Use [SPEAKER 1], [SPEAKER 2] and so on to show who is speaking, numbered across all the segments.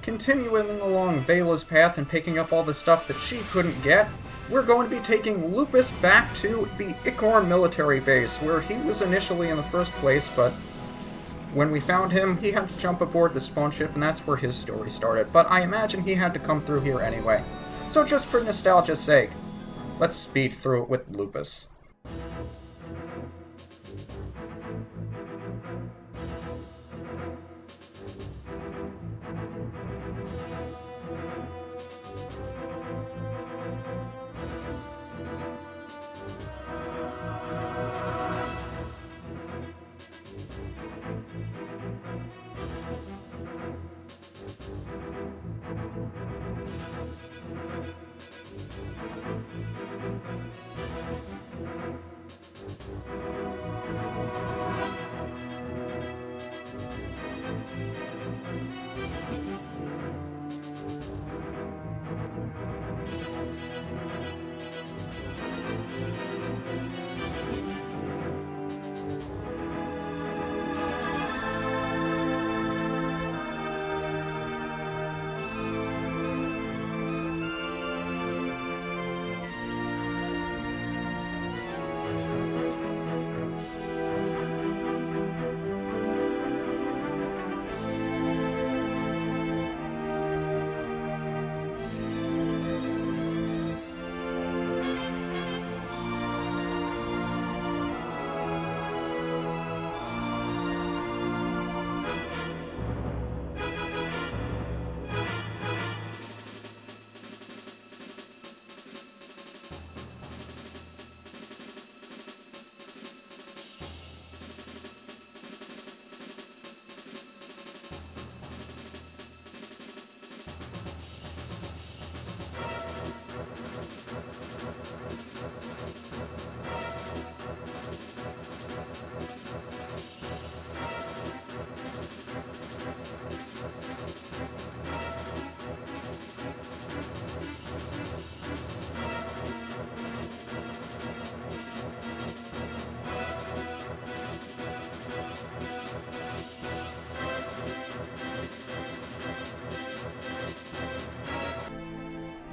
[SPEAKER 1] continuing along Vela's path and picking up all the stuff that she couldn't get, we're going to be taking Lupus back to the Ichor military base, where he was initially in the first place, but when we found him, he had to jump aboard the Spawnship, and that's where his story started. But I imagine he had to come through here anyway. So just for nostalgia's sake, let's speed through it with Lupus.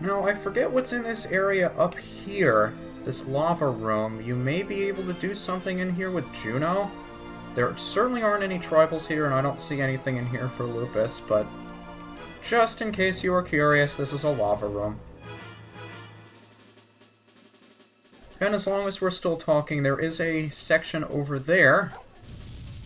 [SPEAKER 1] Now, I forget what's in this area up here, this lava room. You may be able to do something in here with Juno. There certainly aren't any tribals here, and I don't see anything in here for Lupus, but just in case you were curious, this is a lava room. And as long as we're still talking, there is a section over there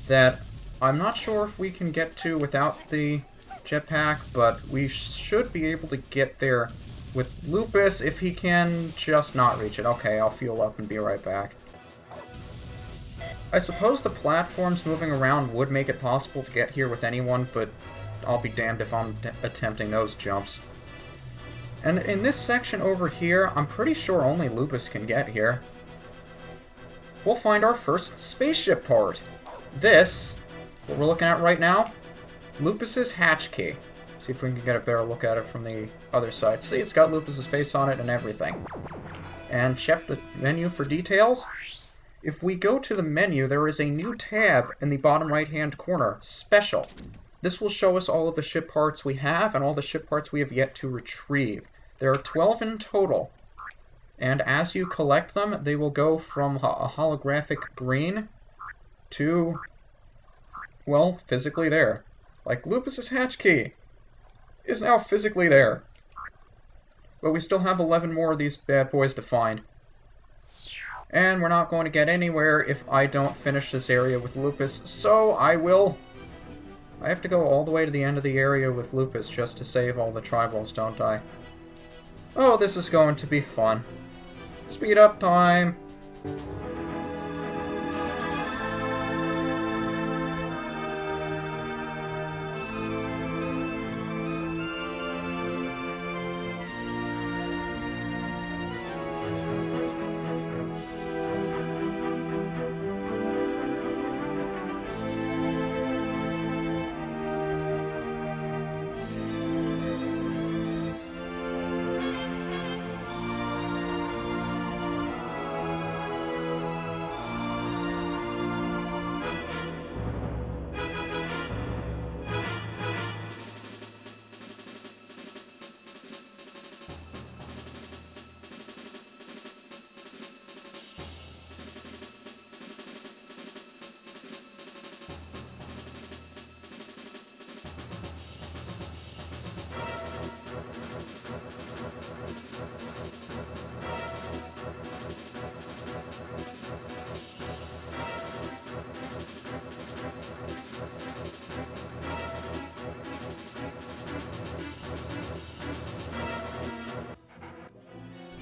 [SPEAKER 1] that I'm not sure if we can get to without the jetpack, but we should be able to get there with Lupus if he can just not reach it. Okay, I'll fuel up and be right back. I suppose the platforms moving around would make it possible to get here with anyone, but I'll be damned if I'm attempting those jumps. And in this section over here, I'm pretty sure only Lupus can get here. We'll find our first spaceship part. This, what we're looking at right now, Lupus's hatch key. See if we can get a better look at it from the other side. See, it's got Lupus's face on it and everything. And check the menu for details. If we go to the menu, there is a new tab in the bottom right-hand corner, Special. This will show us all of the ship parts we have and all the ship parts we have yet to retrieve. There are 12 in total. And as you collect them, they will go from a holographic green to, well, physically there. Like Lupus's hatch key is now physically there. But we still have 11 more of these bad boys to find. And we're not going to get anywhere if I don't finish this area with Lupus, so I have to go all the way to the end of the area with Lupus just to save all the tribals, don't I? Oh, this is going to be fun. Speed up time!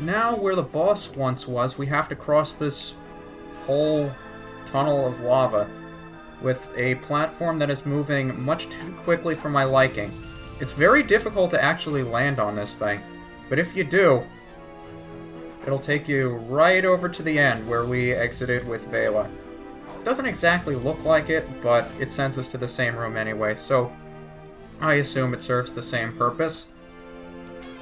[SPEAKER 1] now where the boss once was, we have to cross this whole tunnel of lava with a platform that is moving much too quickly for my liking. It's very difficult to actually land on this thing, but if you do, it'll take you right over to the end where we exited with Vela. Doesn't exactly look like it, but it sends us to the same room anyway, so I assume it serves the same purpose.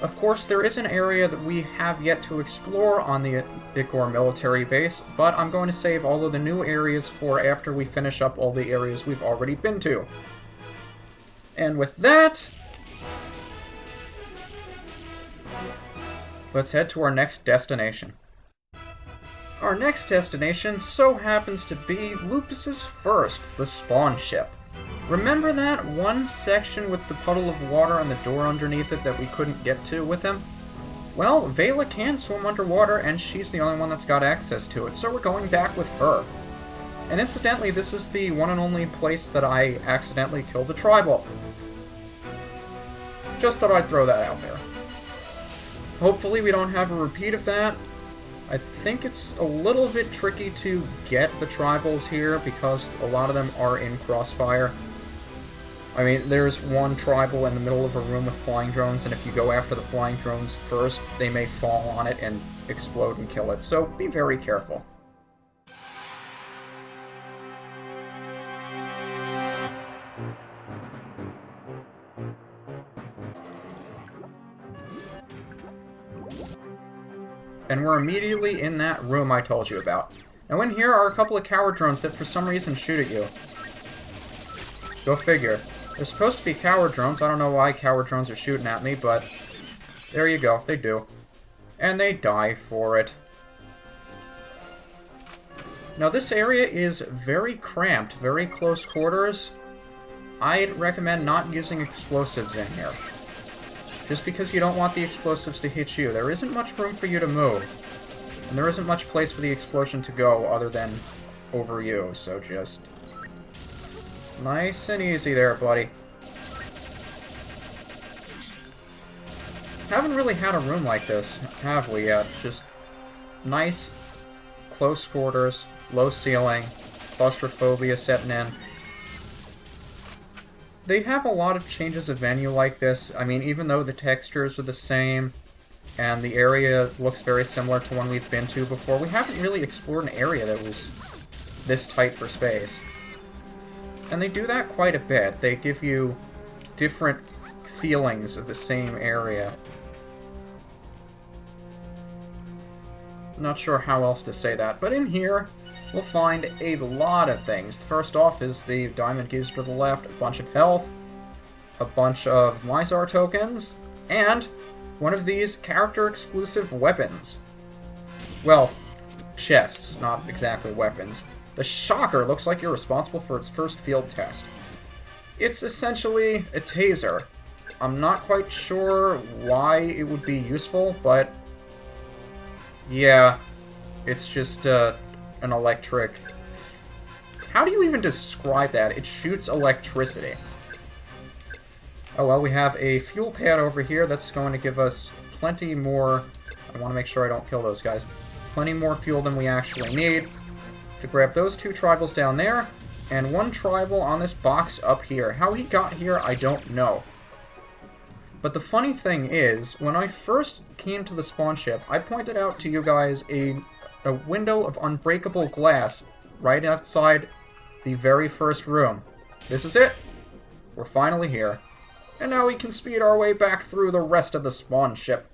[SPEAKER 1] Of course, there is an area that we have yet to explore on the Ichor military base, but I'm going to save all of the new areas for after we finish up all the areas we've already been to. And with that, let's head to our next destination. Our next destination so happens to be Lupus's first, the Spawnship. Remember that one section with the puddle of water and the door underneath it that we couldn't get to with him? Well, Vela can swim underwater, and she's the only one that's got access to it, so we're going back with her. And incidentally, this is the one and only place that I accidentally killed a tribal. Just thought I'd throw that out there. Hopefully we don't have a repeat of that. I think it's a little bit tricky to get the tribals here because a lot of them are in crossfire. I mean, there's one tribal in the middle of a room with flying drones, and if you go after the flying drones first, they may fall on it and explode and kill it, so be very careful. And we're immediately in that room I told you about. Now in here are a couple of coward drones that for some reason shoot at you. Go figure. They're supposed to be coward drones. I don't know why coward drones are shooting at me, but there you go. They do. And they die for it. Now this area is very cramped, very close quarters. I'd recommend not using explosives in here. Just because you don't want the explosives to hit you. There isn't much room for you to move. And there isn't much place for the explosion to go other than over you, so just nice and easy there, buddy. Haven't really had a room like this, have we yet? Just nice, close quarters, low ceiling, claustrophobia setting in. They have a lot of changes of venue like this. I mean, even though the textures are the same, and the area looks very similar to one we've been to before, we haven't really explored an area that was this tight for space. And they do that quite a bit. They give you different feelings of the same area. Not sure how else to say that, but in here, we'll find a lot of things. First off is the diamond geyser to the left, a bunch of health, a bunch of Mizar tokens, and one of these character-exclusive weapons. Well, chests, not exactly weapons. The Shocker looks like you're responsible for its first field test. It's essentially a taser. I'm not quite sure why it would be useful, but yeah, it's just an electric... How do you even describe that? It shoots electricity. Oh well, we have a fuel pad over here that's going to give us plenty more... I want to make sure I don't kill those guys. Plenty more fuel than we actually need to grab those two tribals down there, and one tribal on this box up here. How he got here, I don't know. But the funny thing is, when I first came to the spawn ship, I pointed out to you guys a window of unbreakable glass right outside the very first room. This is it. We're finally here. And now we can speed our way back through the rest of the spawn ship.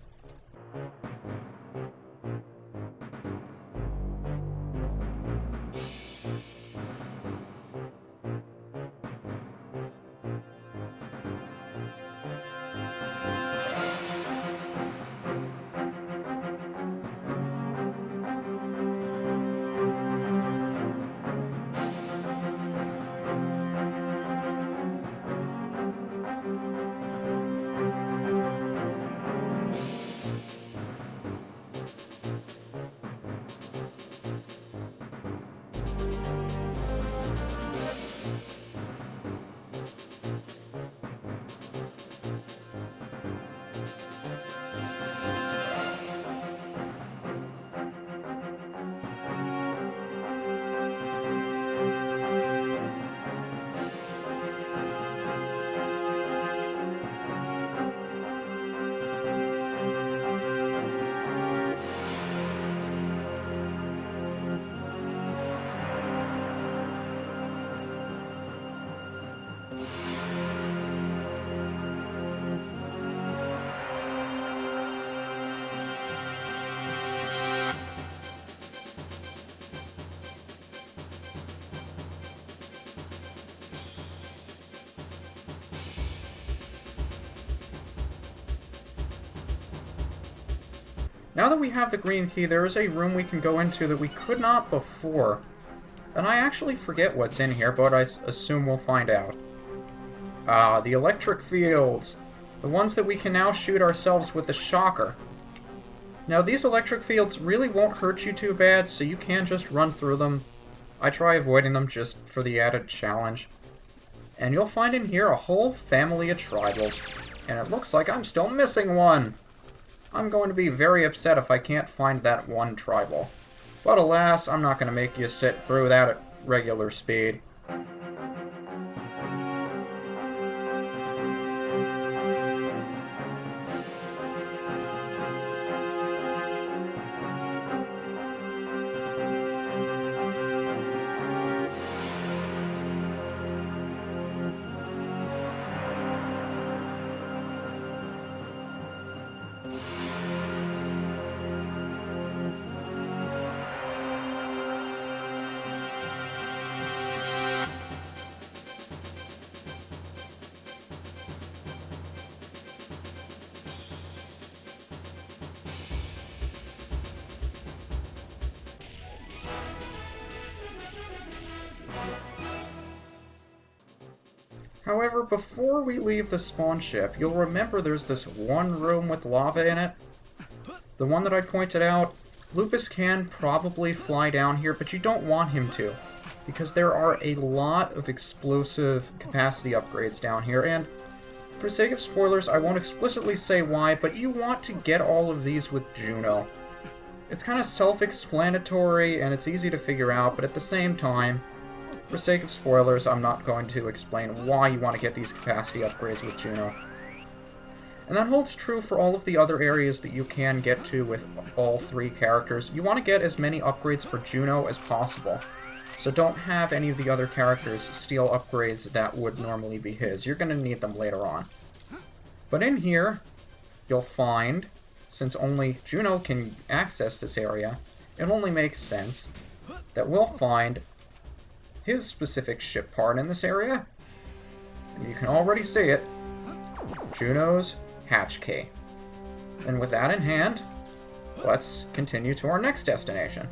[SPEAKER 1] Now that we have the green key, there is a room we can go into that we could not before. And I actually forget what's in here, but I assume we'll find out. Ah, the electric fields. The ones that we can now shoot ourselves with the shocker. Now, these electric fields really won't hurt you too bad, so you can just run through them. I try avoiding them just for the added challenge. And you'll find in here a whole family of tribals. And it looks like I'm still missing one. I'm going to be very upset if I can't find that one tribal. But alas, I'm not going to make you sit through that at regular speed. However, before we leave the spawn ship, you'll remember there's this one room with lava in it. The one that I pointed out. Lupus can probably fly down here, but you don't want him to, because there are a lot of explosive capacity upgrades down here, and for sake of spoilers, I won't explicitly say why, but you want to get all of these with Juno. It's kind of self-explanatory, and it's easy to figure out, but at the same time, for sake of spoilers, I'm not going to explain why you want to get these capacity upgrades with Juno. And that holds true for all of the other areas that you can get to with all three characters. You want to get as many upgrades for Juno as possible. So don't have any of the other characters steal upgrades that would normally be his. You're going to need them later on. But in here, you'll find, since only Juno can access this area, it only makes sense that we'll find his specific ship part in this area. And you can already see it. Juno's hatch key. And with that in hand, let's continue to our next destination.